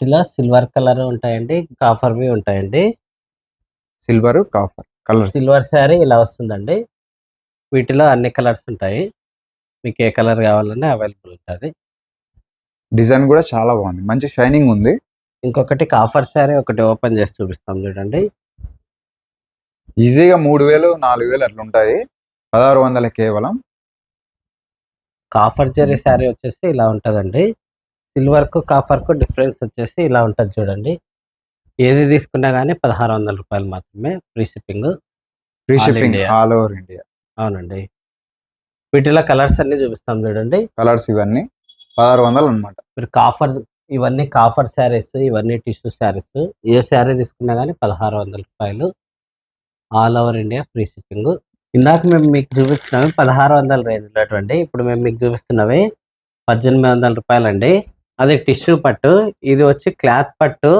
వీటిలో silver colour ఉంటాయండి. కాపర్‌వి ఉంటాయండి. Silver, copper colours. Silver sari ఇలా వస్తుందండి. వీటిలో అన్ని కలర్స్ ఉంటాయి. మీకు ఏ కలర్ కావాలన్నా అవైలబుల్ ఉంటది. డిజైన్ కూడా చాలా బాగుంది. మంచి షైనింగ్ ఉంది. ఇంకొకటి కాపర్ శారీ ఒకటి ఓపెన్ చేసి చూపిస్తాం చూడండి. ఈజీగా 3000, 4000 అట్లా ఉంటాయి. 1600 కేవలం. కాపర్ జరీ శారీ వచ్చేసి ఇలా ఉంటదండి. సిల్వర్‌కు, కాపర్‌కు డిఫరెన్స్ వచ్చేసి ఇలా ఉంటది చూడండి. ఏది తీసుకున్నా గానీ రూ. 1600 మాత్రమే. Free shipping. Free all shipping India. All over India. అవునండి. వీటిలో కలర్స్ అన్నీ చూపిస్తాం చూడండి. కలర్స్ ఇవన్నీ 1600 అన్నమాట. మీరు కాపర్ ఇవన్నీ కాపర్ శారీస్, ఇవన్నీ టిష్యూ శారీస్. ఏ శారీ తీసుకున్నా గానీ రూ. 1600. All over India free shipping. ఇందాక మేము మీకు చూపించినవి 1600 రేంజ్‌లో అటువండి. ఇప్పుడు మేము మీకు చూపిస్తున్నవి రూ. 1800 అది టిష్యూ పట్టు. ఇది వచ్చి క్లాత్ పట్టు.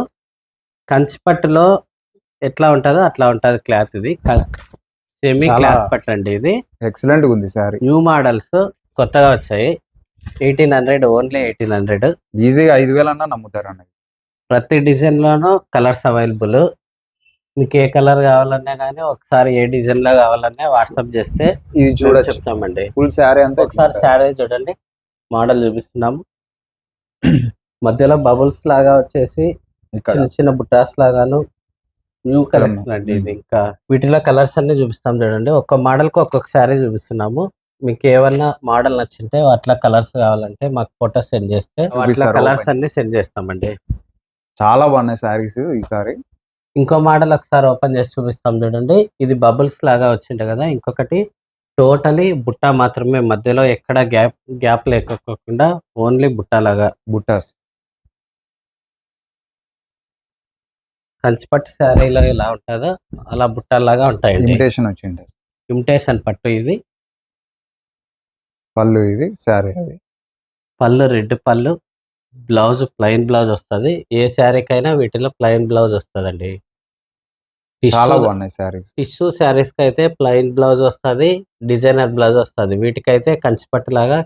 కంచి పట్టులో ఎట్లా ఉంటదో అట్లా ఉంటది క్లాత్ ఇది. సెమీ చాలా క్లాత్ పట్టు అండి ఇది. ఎక్సలెంట్ గా ఉంది శారీ. న్యూ మోడల్స్ కొత్తగా వచ్చాయి. 1800 ఓన్లీ 1800. ఈజీగా 5000 అన్నా నమ్ముతారండి. ప్రతి డిజైన్‌లోనూ కలర్స్ అవైలబుల్. మీకు ఏ కలర్ కావాలన్నా గానీ ఒకసారి ఏ డిజైన్‌లో కావాలన్నా వాట్సాప్ చేస్తే ఇది మేము చూడొచ్చు. చెప్తామండి. ఫుల్ శారీ అంతా ఒకసారి శారీ చూడండి. మోడల్ చూపిస్తున్నాము. మధ్యలో బబుల్స్ లాగా వచ్చేసి ఇక్కడ చిన్న చిన్న బుట్టాస్ లాగాను న్యూ కలెక్షన్ అండి ఇది. ఇంకా వీటిలో కలర్స్ అన్ని చూపిస్తాం చూడండి. ఒక్క మోడల్ కు ఒక్కొక్క శారీ చూపిస్తున్నాము. మీకు ఏమన్నా మోడల్ నచ్చింటే అట్లా కలర్స్ కావాలంటే మాకు ఫోటో సెండ్ చేస్తే అట్లా చూపిస్తారు కలర్స్ open. అన్ని సెండ్ చేస్తామండి. చాలా బాగున్నాయి శారీస్ ఈసారి. ఇంకో మోడల్ ఒకసారి ఓపెన్ చేసి చూపిస్తాం చూడండి. ఇది బబుల్స్ లాగా వచ్చింది కదా. ఇంకొకటి టోటలీ బుట్ట మాత్రమే. మధ్యలో ఎక్కడ గ్యాప్ లేకోకుండా ఓన్లీ బుట్ట లాగా. బుట్టాస్. కంచిపట్టు శారీలో ఎలా ఉంటుందో అలా బుట్టలాగా ఉంటాయండి. ఇమిటేషన్ వచ్చింది. ఇమిటేషన్ పట్టు ఇది. పళ్ళు ఇది శారీ అది. పళ్ళు రెడ్ పళ్ళు. బ్లౌజ్ ప్లెయిన్ బ్లౌజ్ వస్తది. ఏ శారీకైనా వీటిలో ప్లెయిన్ బ్లౌజ్ వస్తదండి. చాలా బాగున్నాయి శారీస్. టిష్యూ శారీస్‌కి అయితే ప్లెయిన్ బ్లౌజ్ వస్తది. డిజైనర్ బ్లౌజ్ వస్తది. వీటికైతే కంచిపట్టు లాగా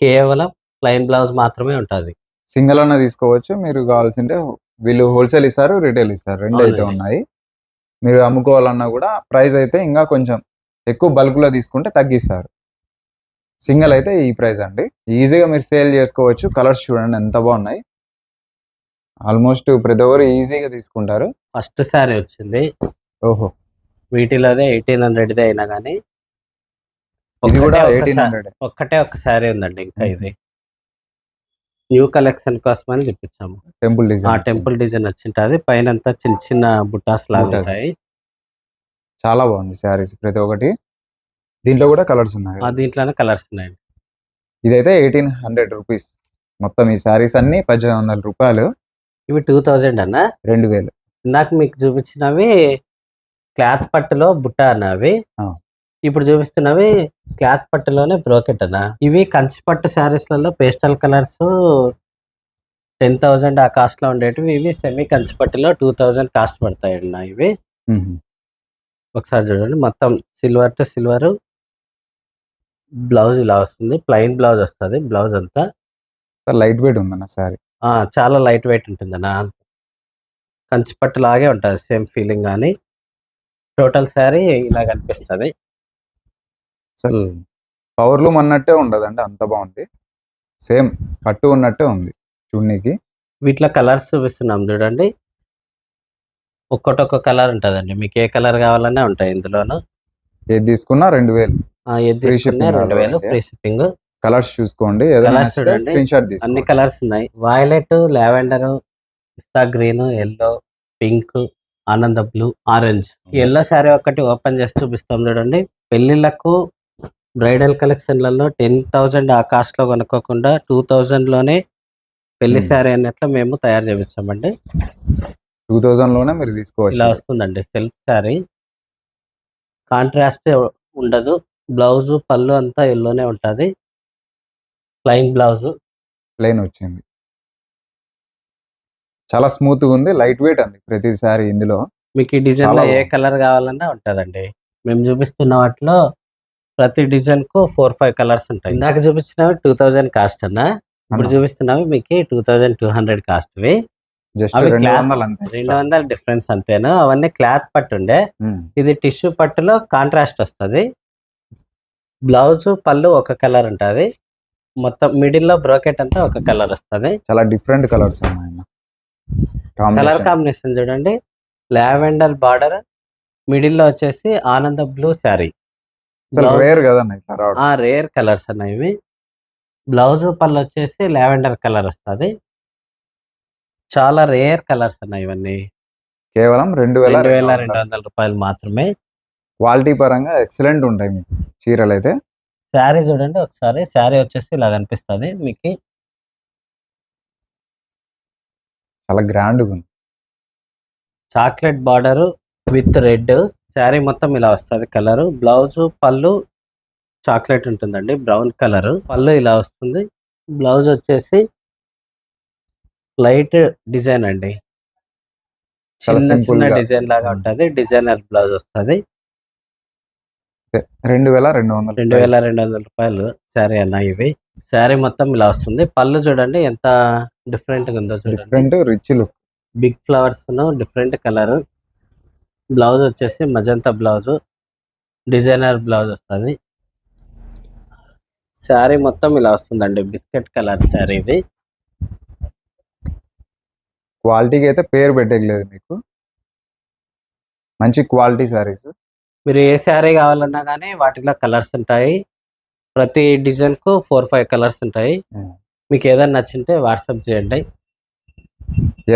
కేవలం ప్లెయిన్ బ్లౌజ్ మాత్రమే ఉంటది. సింగిల్ అన్న తీసుకోవచ్చు. మీరు కావాల్సింటే వీళ్ళు హోల్సేల్ ఇస్తారు, రిటైల్ ఇస్తారు. రెండు అయితే అవునండి. ఉన్నాయి. మీరు అమ్ముకోవాలన్నా కూడా ప్రైస్ అయితే ఇంకా కొంచెం ఎక్కువ బల్క్ లో తీసుకుంటే తగ్గిస్తారు. సింగిల్ అయితే ఈ ప్రైస్ అండి. ఈజీగా మీరు సేల్ చేసుకోవచ్చు. కలర్స్ చూడండి ఎంత బాగున్నాయి. ఆల్మోస్ట్ ప్రతి ఒక్కరు ఈజీగా తీసుకుంటారు. ఫస్ట్ శారీ వచ్చింది. ఓహో, వీటిలోదే 1800 అయినా గానీ ఇది కూడా ఒక్కటే 1800. ఒక్కటే ఒక శారీ ఉందండి ఇంకా ఇది. న్యూ కలెక్షన్ కోసమని తెప్పించాము. టెంపుల్ ఆ డిజైన్. టెంపుల్ డిజైన్ వచ్చింటది. పైనంతా చిన్న చిన్న బుట్టాస్ లాగా బుట్టాస్. ఉంటాయి. చాలా బాగుంది శారీస్ ప్రతి ఒక్కటి. దీంట్లో కూడా కలర్స్ ఉన్నాయి. దీంట్లోనే కలర్స్ ఉన్నాయండి. ఇదైతే 1800 రూపీస్. మొత్తం ఈ శారీస్ అన్ని 1800 రూపాయలు. ఇవి 2000 అన్నా. 2000. ఇందాక మీకు చూపించినవి క్లాత్ పట్టులో బుట్ట అన్నవి. ఆ. ఇప్పుడు చూపిస్తున్నవి క్లాత్ పట్టులోనే బ్రోకెట్ అన్న. ఇవి కంచి పట్టు శారీస్లలో పేస్టల్ కలర్స్ 10,000 ఆ కాస్ట్ లో ఉండేటివి. ఇవి సెమీ కంచి పట్టులో 2000 కాస్ట్ పడతాయి అన్న ఇవి. ఒకసారి చూడండి. మొత్తం సిల్వర్ టు సిల్వర్. బ్లౌజ్ ఇలా వస్తుంది. ప్లెయిన్ బ్లౌజ్ వస్తుంది. బ్లౌజ్ అంతా లైట్ వెయిట్ ఉందన్న శారీ. చాలా లైట్ వెయిట్ ఉంటుందన్న. కంచి పట్టు లాగే ఉంటుంది సేమ్ ఫీలింగ్. కానీ టోటల్ శారీ ఇలా కనిపిస్తుంది. పవర్ లూమ్ అన్నట్టే ఉండదండి, అంత బాగుంది. సేమ్ పట్టు ఉన్నట్టే ఉంది చున్నీకి. వీటిలో కలర్స్ చూపిస్తున్నాం చూడండి. ఒక్కొక్క కలర్ ఉంటుందండి. మీకు ఏ కలర్ కావాలన్నా ఉంటాయి ఇందులోను. ఏది తీసుకున్నా 2000. ఏది Free తీసుకున్నా shipping 2000 all free shipping. Colours చూసుకోండి. ఏదైనా కలర్స్ నచ్చితే చూడండి. స్క్రీన్ షాట్ అన్ని తీసుకోండి. కలర్స్ ఉన్నాయి. వైలెట్, లావెండర్, పిస్తా గ్రీన్, ఎల్లో, పింక్, ఆనంద బ్లూ, ఆరెంజ్. ఎల్లో శారీ ఒకటి ఓపెన్ చేసి చూపిస్తాం చూడండి. పెళ్లిళ్లకు బ్రైడల్ కలెక్షన్లలో 10,000 ఆ కాస్ట్ లో కొనుక్కోకుండా 2000 లోనే పెళ్లి శారీ అన్నట్లు మేము తయారు చేయించామండి. 2000 లోనే మీరు తీసుకోవచ్చు. ఇలా వస్తుందండి సెల్ఫ్ శారీ. కాంట్రాస్ట్ ఉండదు. బ్లౌజ్ పళ్ళు అంతా ఎల్లోనే ఉంటుంది. Plain blouse. ప్లెయిన్ వచ్చింది. చాలా స్మూత్ గా ఉంది. లైట్ వెయిట్ అండి ప్రతి శారీ ఇందులో. మీకు ఈ డిజైన్ లో ఏ కలర్ కావాలన్నా ఉంటుందండి. మేము చూపిస్తున్న వాటిలో ప్రతి డిజైన్ కు 4-5 కలర్స్ ఉంటాయి. ఇందాక చూపించినవి 2000 కాస్ట్ అన్న. ఇప్పుడు చూపిస్తున్నావి మీకు 2200 కాస్ట్వి. జస్ట్ అవి 200 క్లాత్ అంతే 200 డిఫరెన్స్ అంతేను. అవన్నీ క్లాత్ పట్టు ఉండే. ఇది టిష్యూ పట్టులో కాంట్రాస్ట్ వస్తుంది. బ్లౌజ్ పళ్ళు ఒక కలర్ ఉంటుంది. మొత్తం మిడిల్ లో బ్రోకెట్ అంతా ఒక కలర్ వస్తుంది. చాలా డిఫరెంట్ కలర్స్ ఉన్నాయి కలర్ కాంబినేషన్ చూడండి. లావెండర్ బార్డర్, మిడిల్ లో వచ్చేసి ఆనంద బ్లూ శారీ. రేర్ కదా రేర్ కలర్స్ అన్నాయి ఇవి. బ్లౌజ్ పళ్ళు వచ్చేసి లావెండర్ కలర్ వస్తుంది. చాలా రేర్ కలర్స్ అన్నాయి ఇవన్నీ. కేవలం 2200 రూపాయలు మాత్రమే. క్వాలిటీ పరంగా ఎక్సలెంట్ ఉంటాయి మీకు చీరలు అయితే. శారీ చూడండి ఒకసారి. శారీ వచ్చేసి ఇలా కనిపిస్తుంది మీకు. చాలా గ్రాండ్ ఉంది. Chocolate border with red. Sari మొత్తం ఇలా వస్తుంది కలర్. బ్లౌజ్ పళ్ళు చాక్లెట్ ఉంటుందండి, బ్రౌన్ కలర్. పళ్ళు ఇలా వస్తుంది. బ్లౌజ్ వచ్చేసి లైట్ డిజైన్ అండి, చిన్న చిన్న డిజైన్ లాగా ఉంటుంది. డిజైనర్ బ్లౌజ్ వస్తుంది. 2200 రూపాయలు శారీ అన్న ఇవి. శారీ మొత్తం ఇలా వస్తుంది. పళ్ళు చూడండి ఎంత డిఫరెంట్ గా ఉందో చూడండి. Rich look, big flowers different colour. Blouse వచ్చేసి మజంతా బ్లౌజ్, డిజైనర్ బ్లౌజ్ వస్తుంది. శారీ మొత్తం ఇలా వస్తుందండి, బిస్కెట్ కలర్ శారీ ఇది. క్వాలిటీకి అయితే పేరు పెట్టలేదు మీకు. మంచి క్వాలిటీ శారీస్. మీరు ఏ శారీ కావాలన్నా కానీ వాటిలో కలర్స్ ఉంటాయి. ప్రతి డిజైన్ కు 4-5 కలర్స్ ఉంటాయి. మీకు ఏదైనా నచ్చింటే వాట్సాప్ చేయండి.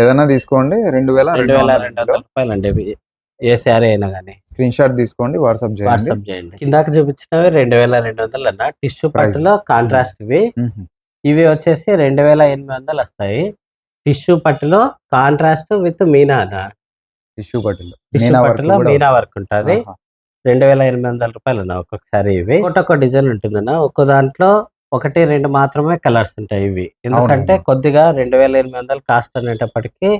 ఏదైనా తీసుకోండి. 2200 రూపాయలు అండి ఏ శారీ అయినా కానీ. స్క్రీన్ షాట్ తీసుకోండి, వాట్సాప్ చేయండి. కిందాక చూపించినవి 2200 అన్న. టిష్యూ పట్టులో కాంట్రాస్ట్ ఇవి. ఇవి వచ్చేసి 2800 వస్తాయి. టిష్యూ పట్టులో కాంట్రాస్ట్ విత్ మీనా. టిష్యూ పట్టులో మీనా వర్క్ ఉంటుంది. 2800 రూపాయలు అన్న ఒక్కొక్కసారి. ఇవి ఒక్కొక్క డిజైన్ ఉంటుందన్న. ఒక్కో దాంట్లో 1-2 మాత్రమే కలర్స్ ఉంటాయి ఇవి. ఎందుకంటే కొద్దిగా 2800 కాస్ట్ అనేటప్పటికి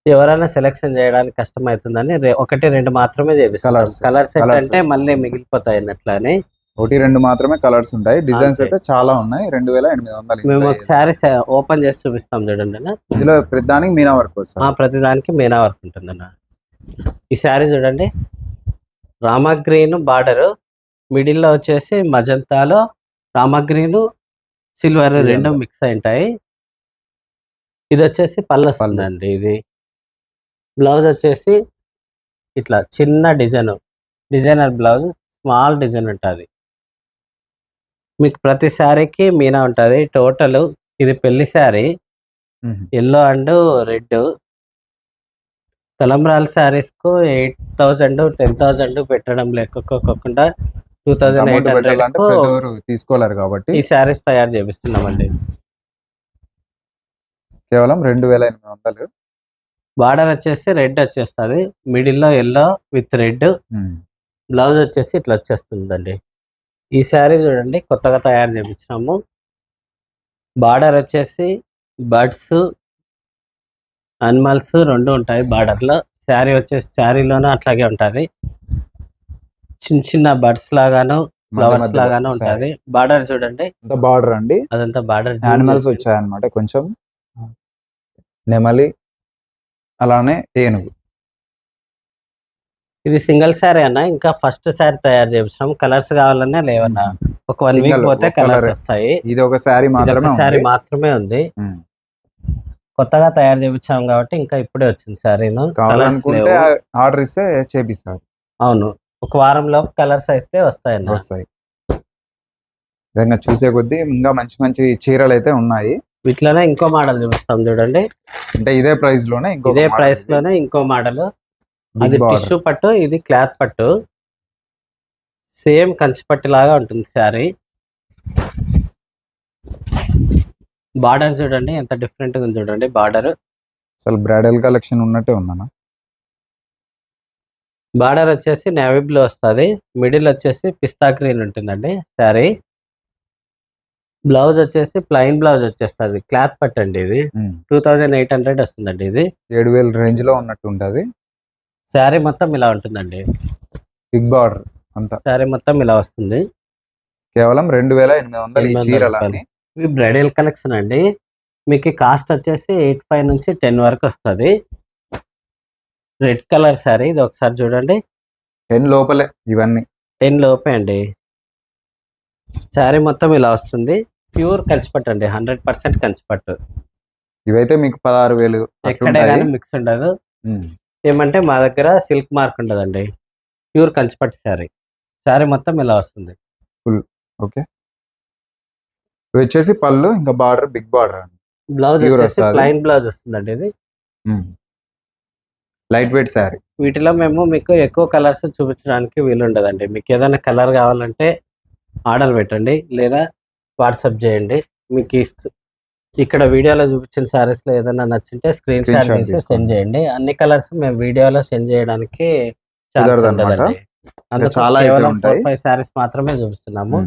ఎవరైనా సెలెక్షన్ చేయడానికి కష్టం అవుతుందని 1-2 మాత్రమే చేపిస్తారు. కలర్స్ అంటే మళ్ళీ మిగిలిపోతాయి అన్నట్లని 1-2 మాత్రమే కలర్స్ ఉంటాయి. డిజైన్స్ అయితే చాలా ఉన్నాయి. 2800. మేము ఒకసారి ఓపెన్ చేసి చూపిస్తాం చూడండి అన్న. ఇందులో ప్రతిదానికి మీనా వర్క్ వస్తుంది. ప్రతిదానికి మీనా వర్క్ ఉంటుందన్న. ఈ శారీ చూడండి. రామా గ్రీన్ బార్డర్, మిడిల్ లో వచ్చేసి మజంతాలో రామా గ్రీన్ సిల్వర్ రెండు మిక్స్ అయి ఉంటాయి. ఇది వచ్చేసి పళ్ళు వస్తుందండి. ఇది బ్లౌజ్ వచ్చేసి ఇట్లా చిన్న డిజైనర్ బ్లౌజ్, స్మాల్ డిజైన్ ఉంటుంది. మీకు ప్రతి శారీకి మీనా ఉంటుంది. టోటల్ ఇది పెళ్లి శారీ, ఎల్లో అండ్ రెడ్. తలంబ్రాల శారీస్ కు 8000 10,000 పెట్టడం లేకోకుండా 2800 తీసుకోలేరు కాబట్టి ఈ శారీస్ తయారు చేపిస్తున్నామండి. కేవలం 2800. బార్డర్ వచ్చేసి రెడ్ వచ్చేస్తుంది. మిడిల్ లో ఎల్లో విత్ రెడ్. బ్లౌజ్ వచ్చేసి ఇట్లా వచ్చేస్తుందండి. ఈ శారీ చూడండి కొత్తగా తయారు చేపించినాము. బార్డర్ వచ్చేసి బర్డ్స్, అనిమల్స్ రెండు ఉంటాయి బార్డర్ లో. శారీ వచ్చేసి శారీలోనూ అట్లాగే ఉంటది. చిన్న చిన్న బర్డ్స్ లాగాను ఫ్లవర్స్ లాగాను ఉంటది. బార్డర్ చూడండి. బార్డర్ అండి, అదంతా బార్డర్. యానిమల్స్ వచ్చాయన్నమాట. కొంచెం నెమలి, అలానే ఏనుగు. ఇది సింగిల్ శారీ అన్న. ఇంకా ఫస్ట్ శారీ తయారు చేపించాం. కలర్స్ కావాలన్నా లేవన్నా. ఒక 1 వీక్ పోతే కలర్స్ వస్తాయి. ఇది ఒక శారీ మాత్రమే ఉంది. కొత్తగా తయారు చేపించాం కాబట్టి ఇంకా ఇప్పుడే వచ్చింది శారీను. ఆర్డర్ ఇస్తే చేపిస్తారు. అవును, ఒక వారంలో కలర్స్ అయితే వస్తాయి. విధంగా చూసే కొద్దీ ఇంకా మంచి మంచి చీరలు అయితే ఉన్నాయి. వీటిలోనే ఇంకో మోడల్ చూపిస్తాం చూడండి. అంటే ఇదే ప్రైస్ లోనే ఇంకో మోడల్. అది టిష్యూ పట్టు, ఇది క్లాత్ పట్టు. సేమ్ కంచి పట్టు లాగా ఉంటుంది శారీ. బార్డర్ చూడండి ఎంత డిఫరెంట్ గా ఉంది చూడండి. బార్డర్ అసలు బ్రైడల్ కలెక్షన్ ఉన్నట్టే ఉందన్న. బార్డర్ వచ్చేసి నేవీ బ్లూ వస్తుంది. మిడిల్ వచ్చేసి పిస్తా గ్రీన్ ఉంటుందండి శారీ. బ్లౌజ్ వచ్చేసి ప్లెయిన్ బ్లౌజ్ వచ్చేస్తుంది. క్లాత్ పట్టు అండి. ఇది 2800 వస్తుందండి. ఇది 7000 రేంజ్ లో ఉన్నట్టు ఉంటది. శారీ మొత్తం ఇలా ఉంటుందండి. బిగ్ బార్డర్ అంతా. శారీ మొత్తం ఇలా వస్తుంది. కేవలం 2800 చీరలని. ఇవి బ్రైడల్ కలెక్షన్ అండి. మీకు కాస్ట్ వచ్చేసి 85 నుంచి 10 వరకు వస్తది. రెడ్ కలర్ శారీ ఇది ఒకసారి చూడండి. 10 లోపలే ఇవన్నీ. 10 లోపే అండి. శారీ మొత్తం ఇలా వస్తుంది. ప్యూర్ కంచిపట్టు అండి. 100% కంచిపట్టు. ఇవైతే మీకు 16,000 ఎక్కడే కానీ మిక్స్ ఉండదు. ఏమంటే మా దగ్గర సిల్క్ మార్క్ ఉండదండి. ప్యూర్ కంచిపట్టు శారీ. శారీ మొత్తం ఇలా వస్తుంది. ఓకే. ఇవి వచ్చేసి పళ్ళు, ఇంకా బార్డర్ బిగ్ బార్డర్ అండి. బ్లౌజ్ Pure వచ్చేసి వస్తది. ప్లెయిన్ బ్లౌజ్ వస్తుందండి ఇది. Light weight sari. వీటిలో మేము మీకు ఎక్కువ కలర్స్ చూపించడానికి వీలుండదండి. మీకు ఏదైనా కలర్ కావాలంటే ఆర్డర్ పెట్టండి లేదా వాట్సాప్ చేయండి. మీకు ఇక్కడ వీడియోలో చూపించిన శారీస్లో ఏదైనా నచ్చింటే స్క్రీన్ షాట్ Screenshot తీసి తీసుకోండి. సెండ్ చేయండి. అన్ని కలర్స్ మేము వీడియోలో సెండ్ చేయడానికి ఛాన్స్ కుదరదన్నమాట. ఉండదండి. అందుకు చాలా అయితే కేవలం ఉంటాయి. 4-5 శారీస్ మాత్రమే చూపిస్తున్నాము.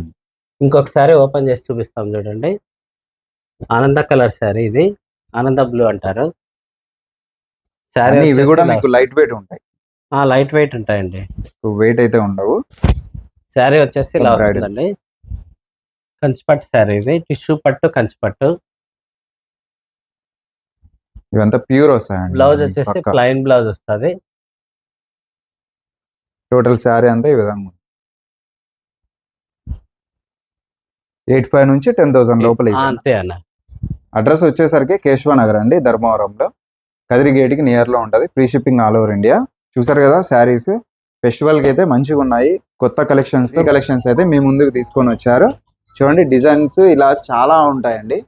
ఇంకొకసారి ఓపెన్ చేసి చూపిస్తాం చూడండి. ఆనంద కలర్ శారీ ఇది. ఆనంద బ్లూ అంటారు. శారీ అన్ని ఇవి వచ్చేసి కూడా ఇలా మీకు లైట్ వెయిట్ ఉంటాయి. లైట్ వెయిట్ ఉంటాయండి. వెయిట్ అయితే ఉండవు. శారీ వచ్చేసి ఇలా Embroidery. వస్తుందండి. కంచిపట్టు శారీ ఇది. టిష్యూ పట్టు కంచిపట్టు. ఇవంతా ప్యూర్ వస్తాయండి. బ్లౌజ్ వచ్చేసి ప్లెయిన్ బ్లౌజ్ వస్తుంది. టోటల్ శారీ అంతా ఈ విధంగా ఉంది. 85 నుంచి 10,000 లోపల ఇవి. అంతే అన్న. అడ్రస్ వచ్చేసరికి కేశవనగర్ అండి, ధర్మవరంలో. కదిరి గేట్కి నియర్లో ఉంటుంది. Free shipping all over India. చూసారు కదా శారీస్. ఫెస్టివల్కి అయితే మంచిగా ఉన్నాయి. కొత్త కలెక్షన్స్ అయితే మీ ముందుకు తీసుకొని వచ్చారు. చూడండి డిజైన్స్ ఇలా చాలా ఉంటాయండి.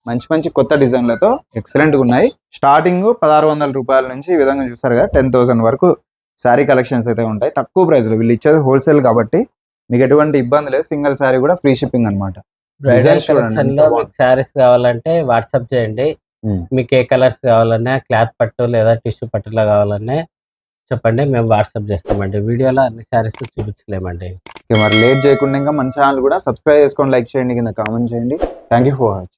మంచి మంచి కొత్త డిజైన్లతో ఎక్సలెంట్గా ఉన్నాయి. స్టార్టింగ్ 1,600 రూపాయల నుంచి ఈ విధంగా చూసారు కదా 10,000 వరకు శారీ కలెక్షన్స్ అయితే ఉంటాయి. తక్కువ ప్రైస్లో. వీళ్ళు ఇచ్చేది హోల్సేల్ కాబట్టి మీకు ఎటువంటి ఇబ్బంది లేదు. సింగిల్ శారీ కూడా ఫ్రీ షిప్పింగ్ అనమాట. బ్రైడల్ కలెక్షన్ లో మీకు శారీస్ కావాలంటే వాట్సాప్ చేయండి. మీకు ఏ కలర్స్ కావాలన్నా క్లాత్ పట్టు లేదా టిష్యూ పట్టులో కావాలన్నా చెప్పండి, మేము వాట్సాప్ చేస్తామండి. వీడియోలో అన్ని శారీస్ చూపించలేమండి. మరి లేట్ చేయకుండా ఇంకా మన ఛానల్ కూడా సబ్స్క్రైబ్ చేసుకొని లైక్ చేయండి, కింద కామెంట్ చేయండి. Thank you for watching.